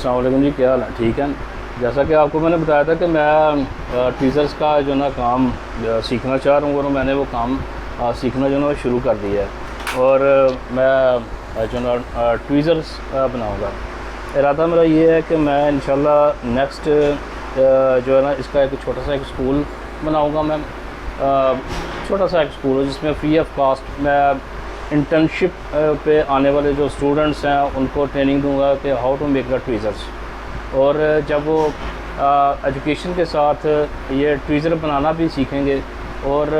अस्सलाम वालेकुम जी, क्या हाल है? ठीक है। जैसा कि आपको मैंने बताया था कि मैं ट्वीज़र्स का जो ना काम सीखना चाह रहा हूँ और मैंने वो काम सीखना जो ना शुरू कर दिया है और मैं जो ना ट्वीज़र्स बनाऊँगा। इरादा मेरा ये है कि मैं इंशाल्लाह नेक्स्ट जो है ना इसका एक छोटा सा एक स्कूल बनाऊँगा। मैं छोटा सा एक स्कूल जिसमें फ्री ऑफ कॉस्ट मैं इंटर्नशिप पे आने वाले जो स्टूडेंट्स हैं उनको ट्रेनिंग दूंगा कि how to make the tweezers. और जब वो एजुकेशन के साथ ये ट्वीज़र बनाना भी सीखेंगे और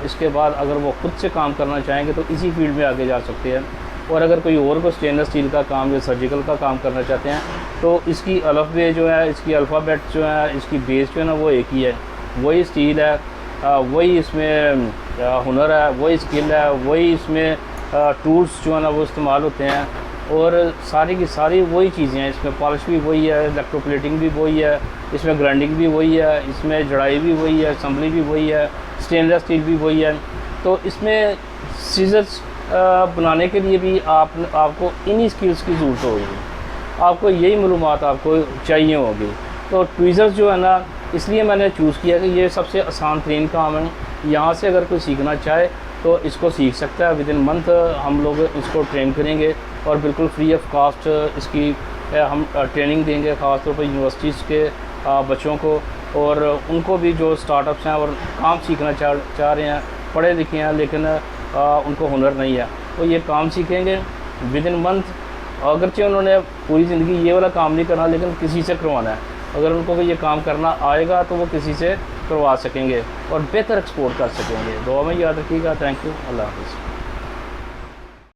इसके बाद अगर वो खुद से काम करना चाहेंगे तो इसी फील्ड में आगे जा सकते हैं। और अगर कोई और को स्टेनलेस स्टील का काम या सर्जिकल का काम करना चाहते हैं तो इसकी अलफ़बे जो है, इसकी अल्फ़ाबेट जो है, इसकी बेस जो है ना वो एक ही है, वही स्टील है, वही इसमें हुनर है, वही स्किल है, वही इसमें टूल्स जो है ना वो इस्तेमाल होते हैं और सारी की सारी वही चीज़ें हैं। इसमें पॉलिश भी वही है, इलेक्ट्रोप्लेटिंग भी वही है, इसमें ग्राइंडिंग भी वही है, इसमें जड़ाई भी वही है, असम्बली भी वही है, स्टेनलेस स्टील भी वही है। तो इसमें सीजर्स बनाने के लिए भी आपको इन्हीं स्किल्स की ज़रूरत होगी, आपको यही मालूमात आपको चाहिए होगी। तो ट्वीज़र्स जो है ना इसलिए मैंने चूज़ किया कि ये सबसे आसान तरीन काम है। यहाँ से अगर कोई सीखना चाहे तो इसको सीख सकता है। विदिन मंथ हम लोग इसको ट्रेन करेंगे और बिल्कुल फ्री ऑफ कॉस्ट इसकी हम ट्रेनिंग देंगे, ख़ास तौर पर यूनिवर्सिटीज़ के बच्चों को और उनको भी जो स्टार्टअप्स हैं और काम सीखना चाह रहे हैं, पढ़े लिखे हैं लेकिन उनको हुनर नहीं है, तो ये काम सीखेंगे विदिन मंथ। अगरचे उन्होंने पूरी ज़िंदगी ये वाला काम नहीं करना लेकिन किसी से करवाना है, अगर उनको ये काम करना आएगा तो वो किसी से करवा सकेंगे और बेहतर एक्सपोर्ट कर सकेंगे। दुआ में याद रखिएगा। Thank you. अल्लाह हाफ़िज़।